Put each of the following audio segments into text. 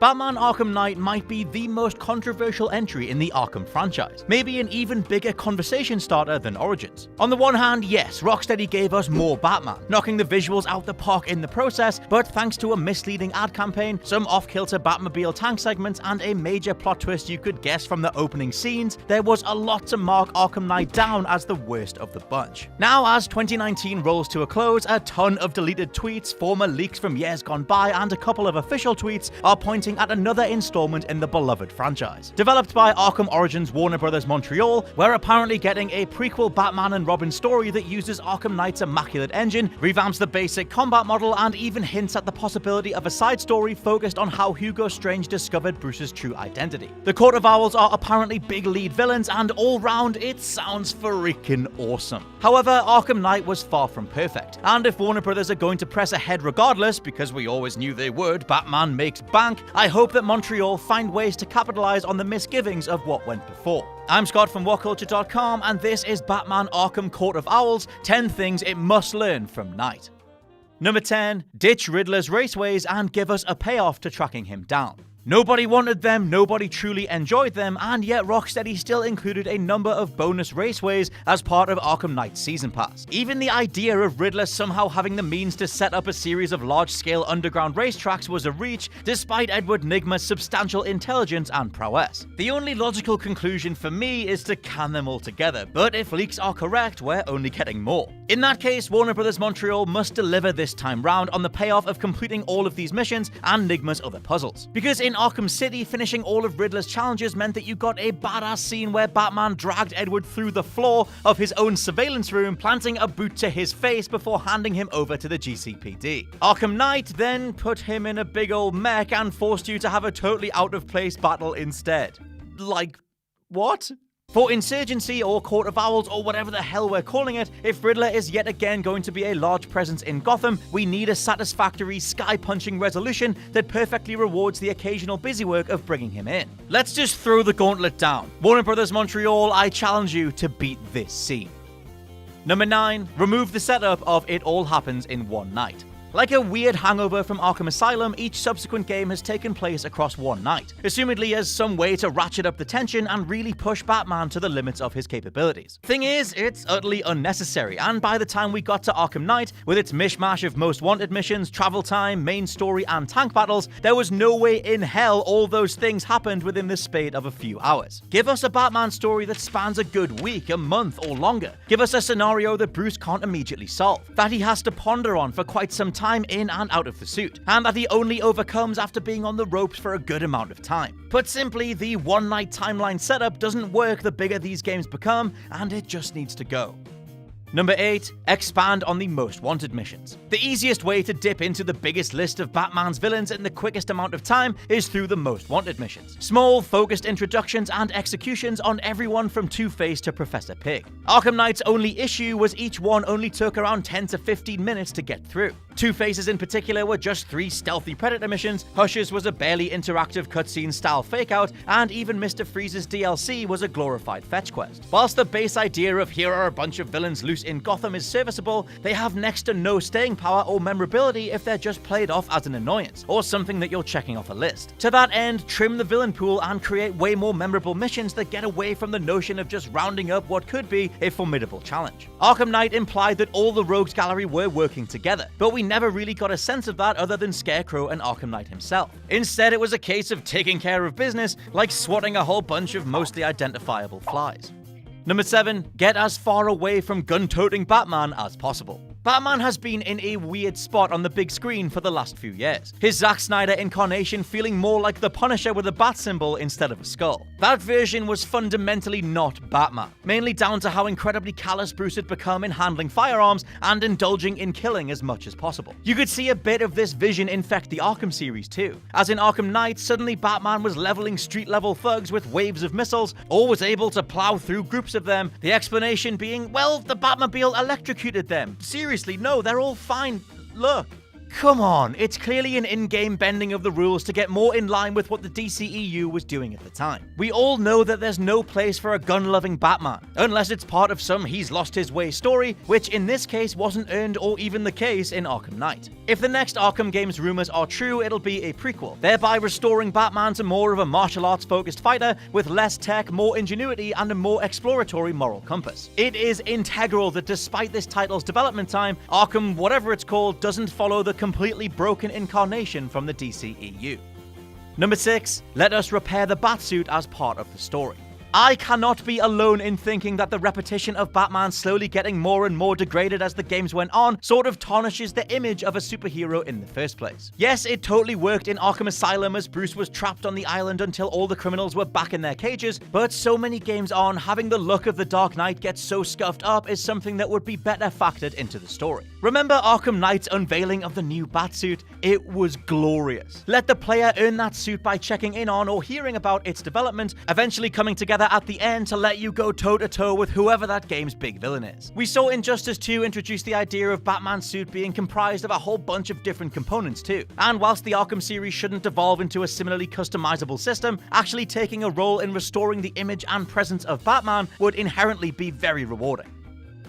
Batman Arkham Knight might be the most controversial entry in the Arkham franchise, maybe an even bigger conversation starter than Origins. On the one hand, yes, Rocksteady gave us more Batman, knocking the visuals out the park in the process, but thanks to a misleading ad campaign, some off-kilter Batmobile tank segments, and a major plot twist you could guess from the opening scenes, there was a lot to mark Arkham Knight down as the worst of the bunch. Now, as 2019 rolls to a close, a ton of deleted tweets, former leaks from years gone by, and a couple of official tweets are pointing at another installment in the beloved franchise. Developed by Arkham Origins WB Montreal, we're apparently getting a prequel Batman and Robin story that uses Arkham Knight's immaculate engine, revamps the basic combat model, and even hints at the possibility of a side story focused on how Hugo Strange discovered Bruce's true identity. The Court of Owls are apparently big lead villains, and all round it sounds freaking awesome. However, Arkham Knight was far from perfect, and if Warner Brothers are going to press ahead regardless, because we always knew they would, Batman makes bank, I hope that Montreal find ways to capitalize on the misgivings of what went before. I'm Scott from WhatCulture.com, and this is Batman Arkham Court of Owls, 10 things it must learn from Knight. Number 10, ditch Riddler's raceways and give us a payoff to tracking him down. Nobody wanted them, nobody truly enjoyed them, and yet Rocksteady still included a number of bonus raceways as part of Arkham Knight's Season Pass. Even the idea of Riddler somehow having the means to set up a series of large-scale underground racetracks was a reach, despite Edward Nygma's substantial intelligence and prowess. The only logical conclusion for me is to can them all together, but if leaks are correct, we're only getting more. In that case, Warner Brothers Montreal must deliver this time round on the payoff of completing all of these missions and Nygma's other puzzles. Because in Arkham City, finishing all of Riddler's challenges meant that you got a badass scene where Batman dragged Edward through the floor of his own surveillance room, planting a boot to his face before handing him over to the GCPD. Arkham Knight then put him in a big old mech and forced you to have a totally out-of-place battle instead. Like, what? For Insurgency or Court of Owls or whatever the hell we're calling it, if Riddler is yet again going to be a large presence in Gotham, we need a satisfactory, sky-punching resolution that perfectly rewards the occasional busywork of bringing him in. Let's just throw the gauntlet down. Warner Brothers Montreal, I challenge you to beat this scene. Number 9, remove the setup of It All Happens in One Night. Like a weird hangover from Arkham Asylum, each subsequent game has taken place across one night, assumedly as some way to ratchet up the tension and really push Batman to the limits of his capabilities. Thing is, it's utterly unnecessary, and by the time we got to Arkham Knight, with its mishmash of most wanted missions, travel time, main story, and tank battles, there was no way in hell all those things happened within the spate of a few hours. Give us a Batman story that spans a good week, a month, or longer. Give us a scenario that Bruce can't immediately solve, that he has to ponder on for quite some time in and out of the suit, and that he only overcomes after being on the ropes for a good amount of time. Put simply, the one-night timeline setup doesn't work the bigger these games become, and it just needs to go. Number 8, expand on the most wanted missions. The easiest way to dip into the biggest list of Batman's villains in the quickest amount of time is through the most wanted missions. Small, focused introductions and executions on everyone from Two-Face to Professor Pig. Arkham Knight's only issue was each one only took around 10 to 15 minutes to get through. Two-Face's in particular were just 3 stealthy Predator missions, Hush's was a barely interactive cutscene style fake-out, and even Mr. Freeze's DLC was a glorified fetch quest. Whilst the base idea of here are a bunch of villains loose in Gotham is serviceable, they have next to no staying power or memorability if they're just played off as an annoyance, or something that you're checking off a list. To that end, trim the villain pool and create way more memorable missions that get away from the notion of just rounding up what could be a formidable challenge. Arkham Knight implied that all the rogues gallery were working together, but we never really got a sense of that other than Scarecrow and Arkham Knight himself. Instead, it was a case of taking care of business, like swatting a whole bunch of mostly identifiable flies. Number 7, get as far away from gun-toting Batman as possible. Batman has been in a weird spot on the big screen for the last few years. His Zack Snyder incarnation feeling more like the Punisher with a bat symbol instead of a skull. That version was fundamentally not Batman, mainly down to how incredibly callous Bruce had become in handling firearms and indulging in killing as much as possible. You could see a bit of this vision infect the Arkham series too, as in Arkham Knight, suddenly Batman was leveling street-level thugs with waves of missiles, or was able to plow through groups of them, the explanation being, well, the Batmobile electrocuted them. Seriously, no, they're all fine. Look. Come on, it's clearly an in-game bending of the rules to get more in line with what the DCEU was doing at the time. We all know that there's no place for a gun-loving Batman, unless it's part of some he's lost his way story, which in this case wasn't earned or even the case in Arkham Knight. If the next Arkham games rumors are true, it'll be a prequel, thereby restoring Batman to more of a martial arts focused fighter with less tech, more ingenuity, and a more exploratory moral compass. It is integral that despite this title's development time, Arkham, whatever it's called, doesn't follow the completely broken incarnation from the DCEU. Number 6, let us repair the Batsuit as part of the story. I cannot be alone in thinking that the repetition of Batman slowly getting more and more degraded as the games went on sort of tarnishes the image of a superhero in the first place. Yes, it totally worked in Arkham Asylum as Bruce was trapped on the island until all the criminals were back in their cages, but so many games on, having the look of the Dark Knight get so scuffed up is something that would be better factored into the story. Remember Arkham Knight's unveiling of the new Batsuit? It was glorious. Let the player earn that suit by checking in on or hearing about its development, eventually coming together at the end to let you go toe-to-toe with whoever that game's big villain is. We saw Injustice 2 introduce the idea of Batman's suit being comprised of a whole bunch of different components too, and whilst the Arkham series shouldn't evolve into a similarly customizable system, actually taking a role in restoring the image and presence of Batman would inherently be very rewarding.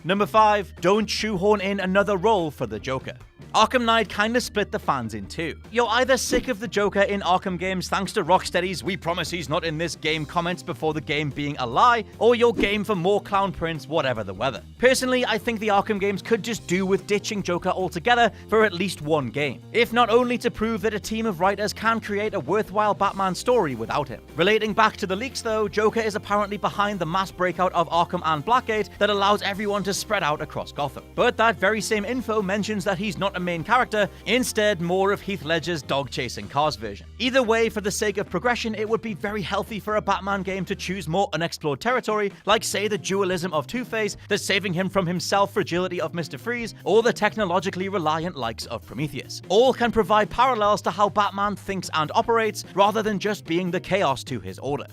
Number 5, don't shoehorn in another role for the Joker. Arkham Knight kinda split the fans in two. You're either sick of the Joker in Arkham games thanks to Rocksteady's "we promise he's not in this game" comments before the game being a lie, or you're game for more clown prints, whatever the weather. Personally, I think the Arkham games could just do with ditching Joker altogether for at least one game, if not only to prove that a team of writers can create a worthwhile Batman story without him. Relating back to the leaks though, Joker is apparently behind the mass breakout of Arkham and Blackgate that allows everyone to spread out across Gotham. But that very same info mentions that he's not a main character, instead more of Heath Ledger's dog-chasing cars version. Either way, for the sake of progression, it would be very healthy for a Batman game to choose more unexplored territory, like say the dualism of Two-Face, the saving him from himself fragility of Mr. Freeze, or the technologically reliant likes of Prometheus. All can provide parallels to how Batman thinks and operates, rather than just being the chaos to his order.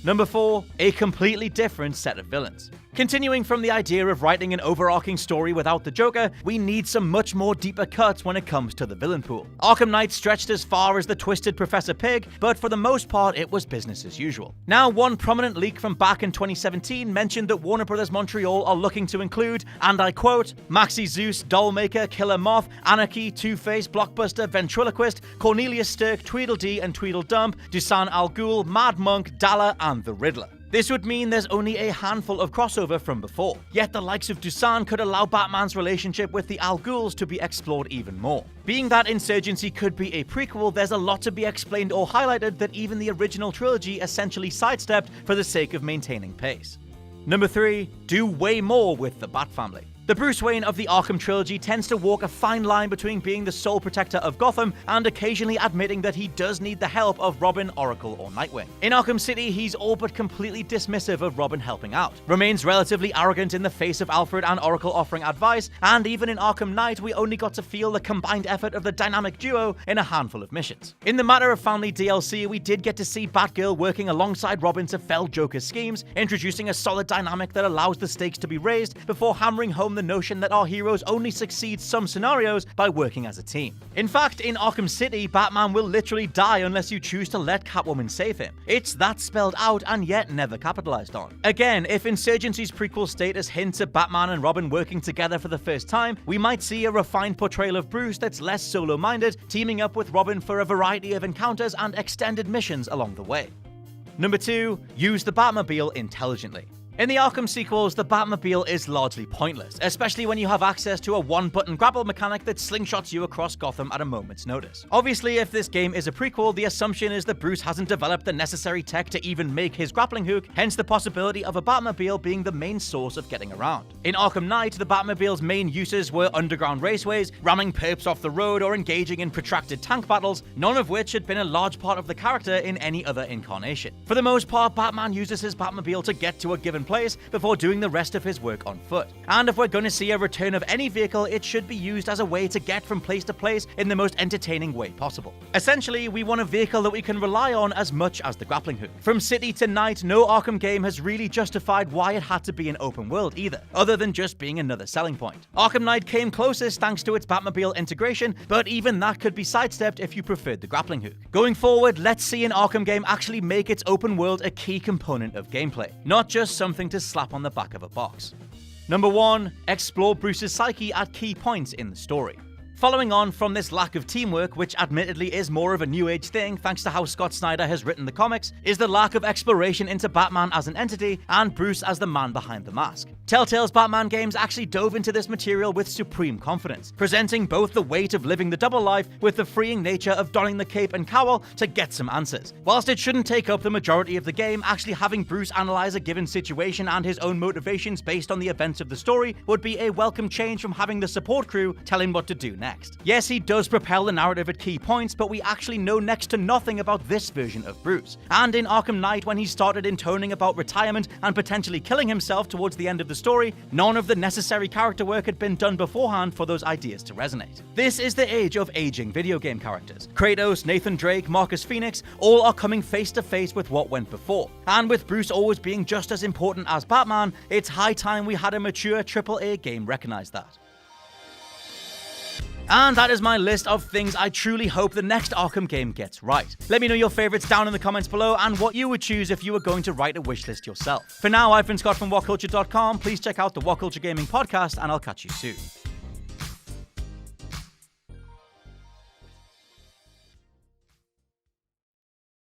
Number 4, a completely different set of villains. Continuing from the idea of writing an overarching story without the Joker, we need some much more deeper cuts when it comes to the villain pool. Arkham Knight stretched as far as the twisted Professor Pig, but for the most part it was business as usual. Now, one prominent leak from back in 2017 mentioned that WB Montreal are looking to include, and I quote, Maxi Zeus, Dollmaker, Killer Moth, Anarchy, Two-Face, Blockbuster, Ventriloquist, Cornelius Stirk, Tweedledee and Tweedledump, Dusan Al Ghul, Mad Monk, Dalla, and the Riddler. This would mean there's only a handful of crossover from before, yet the likes of Dusan could allow Batman's relationship with the Al Ghuls to be explored even more. Being that Insurgency could be a prequel, there's a lot to be explained or highlighted that even the original trilogy essentially sidestepped for the sake of maintaining pace. Number 3, do way more with the Bat family. The Bruce Wayne of the Arkham trilogy tends to walk a fine line between being the sole protector of Gotham and occasionally admitting that he does need the help of Robin, Oracle, or Nightwing. In Arkham City, he's all but completely dismissive of Robin helping out, remains relatively arrogant in the face of Alfred and Oracle offering advice, and even in Arkham Knight, we only got to feel the combined effort of the dynamic duo in a handful of missions. In the Matter of Family DLC, we did get to see Batgirl working alongside Robin to fell Joker's schemes, introducing a solid dynamic that allows the stakes to be raised before hammering home the notion that our heroes only succeed some scenarios by working as a team. In fact, in Arkham City, Batman will literally die unless you choose to let Catwoman save him. It's that spelled out and yet never capitalized on. Again, if Insurgency's prequel status hints at Batman and Robin working together for the first time, we might see a refined portrayal of Bruce that's less solo-minded, teaming up with Robin for a variety of encounters and extended missions along the way. Number 2, use the Batmobile intelligently. In the Arkham sequels, the Batmobile is largely pointless, especially when you have access to a one-button grapple mechanic that slingshots you across Gotham at a moment's notice. Obviously, if this game is a prequel, the assumption is that Bruce hasn't developed the necessary tech to even make his grappling hook, hence the possibility of a Batmobile being the main source of getting around. In Arkham Knight, the Batmobile's main uses were underground raceways, ramming perps off the road, or engaging in protracted tank battles, none of which had been a large part of the character in any other incarnation. For the most part, Batman uses his Batmobile to get to a given place before doing the rest of his work on foot. And if we're going to see a return of any vehicle, it should be used as a way to get from place to place in the most entertaining way possible. Essentially, we want a vehicle that we can rely on as much as the grappling hook. From city to night, no Arkham game has really justified why it had to be an open world either, other than just being another selling point. Arkham Knight came closest thanks to its Batmobile integration, but even that could be sidestepped if you preferred the grappling hook. Going forward, let's see an Arkham game actually make its open world a key component of gameplay, not just something to slap on the back of a box. Number 1. Explore Bruce's psyche at key points in the story. Following on from this lack of teamwork, which admittedly is more of a new age thing thanks to how Scott Snyder has written the comics, is the lack of exploration into Batman as an entity and Bruce as the man behind the mask. Telltale's Batman games actually dove into this material with supreme confidence, presenting both the weight of living the double life with the freeing nature of donning the cape and cowl to get some answers. Whilst it shouldn't take up the majority of the game, actually having Bruce analyze a given situation and his own motivations based on the events of the story would be a welcome change from having the support crew tell him what to do next. Yes, he does propel the narrative at key points, but we actually know next to nothing about this version of Bruce. And in Arkham Knight, when he started intoning about retirement and potentially killing himself towards the end of the story, none of the necessary character work had been done beforehand for those ideas to resonate. This is the age of aging video game characters. Kratos, Nathan Drake, Marcus Phoenix, all are coming face to face with what went before. And with Bruce always being just as important as Batman, it's high time we had a mature AAA game recognize that. And that is my list of things I truly hope the next Arkham game gets right. Let me know your favorites down in the comments below and what you would choose if you were going to write a wishlist yourself. For now, I've been Scott from WhatCulture.com. Please check out the WhatCulture Gaming Podcast and I'll catch you soon.